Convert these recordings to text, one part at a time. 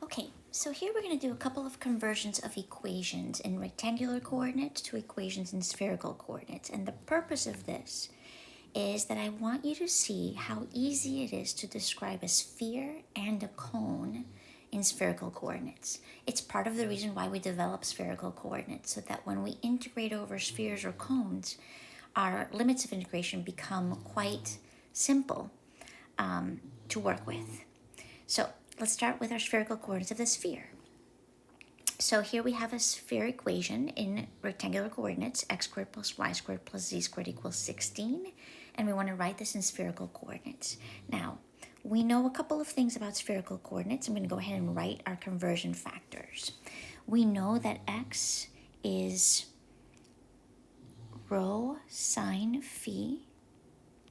Okay, so here we're going to do a couple of conversions of equations in rectangular coordinates to equations in spherical coordinates. And the purpose of this is that I want you to see how easy it is to describe a sphere and a cone in spherical coordinates. It's part of the reason why we develop spherical coordinates, so that when we integrate over spheres or cones, our limits of integration become quite simple to work with. So let's start with our spherical coordinates of the sphere. So here we have a sphere equation in rectangular coordinates, x squared plus y squared plus z squared equals 16. And we want to write this in spherical coordinates. Now, we know a couple of things about spherical coordinates. I'm going to go ahead and write our conversion factors. We know that x is rho sine phi,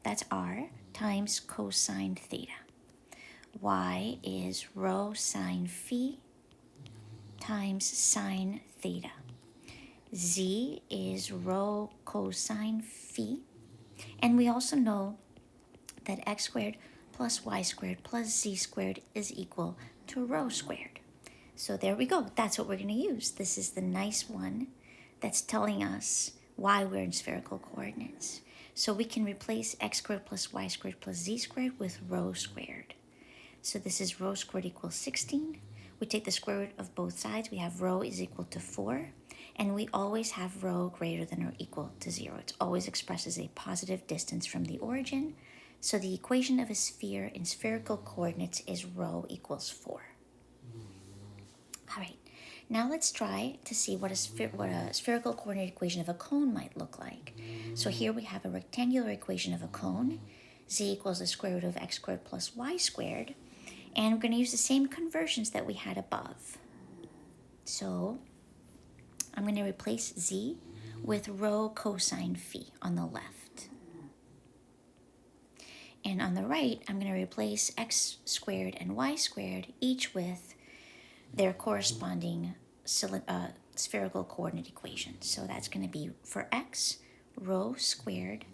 that's r, times cosine theta. Y is rho sine phi times sine theta. Z is rho cosine phi. And we also know that x squared plus y squared plus z squared is equal to rho squared. So there we go. That's what we're going to use. This is the nice one that's telling us why we're in spherical coordinates. So we can replace x squared plus y squared plus z squared with rho squared. So this is rho squared equals 16. We take the square root of both sides. We have rho is equal to 4. And we always have rho greater than or equal to 0. It's always expressed as a positive distance from the origin. So the equation of a sphere in spherical coordinates is rho equals 4. All right, now let's try to see what a spherical coordinate equation of a cone might look like. So here we have a rectangular equation of a cone. Z equals the square root of x squared plus y squared. And we're going to use the same conversions that we had above. So I'm going to replace z with rho cosine phi on the left. And on the right, I'm going to replace x squared and y squared, each with their corresponding spherical coordinate equations. So that's going to be for x, rho squared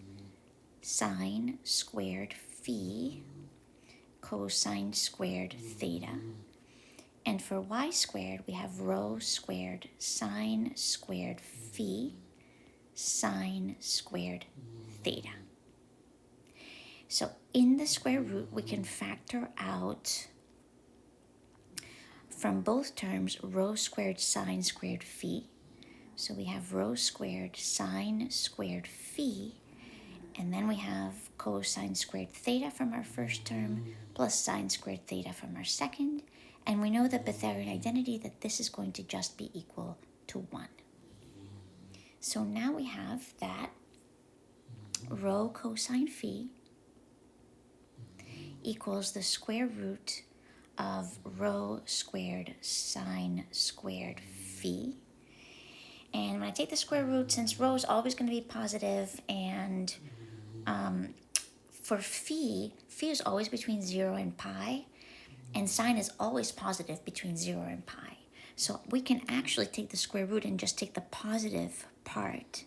sine squared phi cosine squared theta. And for y squared, we have rho squared sine squared phi sine squared theta. So in the square root, we can factor out from both terms rho squared sine squared phi. So we have rho squared sine squared phi. And then we have cosine squared theta from our first term plus sine squared theta from our second. And we know the Pythagorean identity that this is going to just be equal to 1. So now we have that rho cosine phi equals the square root of rho squared sine squared phi. And when I take the square root, since rho is always going to be positive, and for phi is always between 0 and pi, and sine is always positive between 0 and pi. So we can actually take the square root and just take the positive part,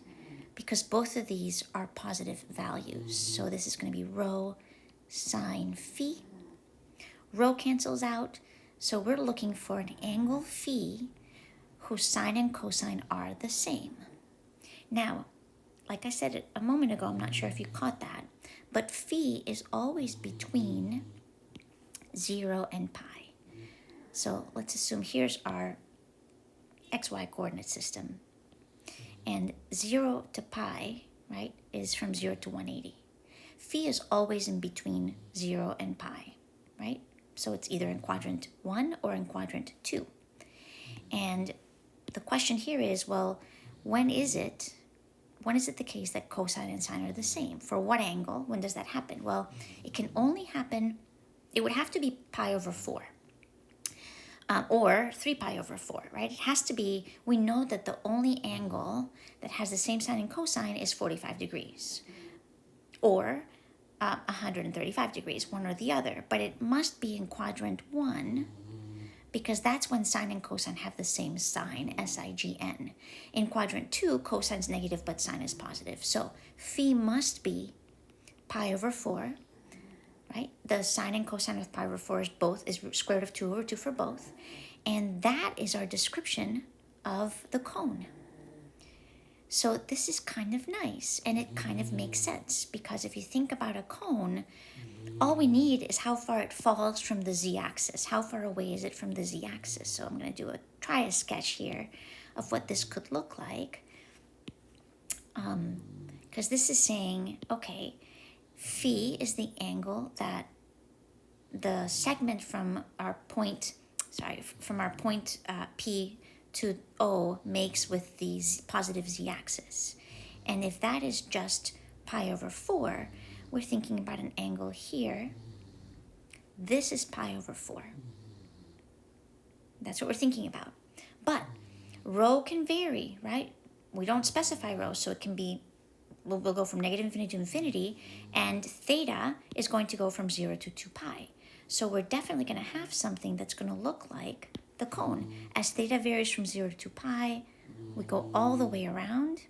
because both of these are positive values. So this is going to be rho sine phi. Rho cancels out, so we're looking for an angle phi whose sine and cosine are the same. Now, like I said a moment ago, I'm not sure if you caught that, but phi is always between 0 and pi. So let's assume here's our xy coordinate system. And 0 to pi, right, is from 0 to 180. Phi is always in between 0 and pi, right? So it's either in quadrant 1 or in quadrant 2. And the question here is, well, when is it the case that cosine and sine are the same? For what angle? When does that happen? Well, it can only happen, it would have to be pi over 4. Or 3 pi over 4, right? It has to be, we know that the only angle that has the same sine and cosine is 45 degrees. Or 135 degrees, one or the other. But it must be in quadrant 1, because that's when sine and cosine have the same sign, S-I-G-N. In quadrant 2, cosine's negative, but sine is positive. So phi must be pi over 4, right? The sine and cosine of pi over 4 is square root of 2 over 2 for both. And that is our description of the cone. So this is kind of nice, and it kind of makes sense, because if you think about a cone, all we need is how far it falls from the z-axis. How far away is it from the z-axis? So I'm going to try a sketch here of what this could look like. Because this is saying, okay, phi is the angle that the segment from our point, P to O makes with the positive z-axis. And if that is just pi over 4, we're thinking about an angle here. This is pi over 4. That's what we're thinking about. But rho can vary, right? We don't specify rho, so it can be, we'll go from negative infinity to infinity, and theta is going to go from 0 to 2 pi. So we're definitely going to have something that's going to look like the cone. As theta varies from 0 to 2 pi, we go all the way around,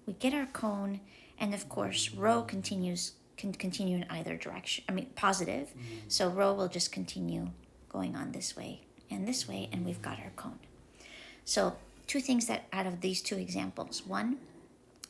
we get our cone, and of course rho can continue in either direction, positive. So rho will just continue going on this way, and we've got our cone. So two things that out of these two examples. One,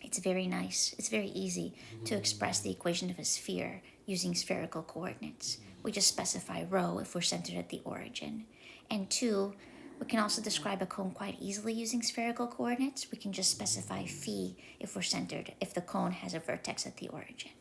it's very nice, it's very easy to express the equation of a sphere using spherical coordinates. We just specify rho if we're centered at the origin. And two, we can also describe a cone quite easily using spherical coordinates. We can just specify phi if we're centered, if the cone has a vertex at the origin.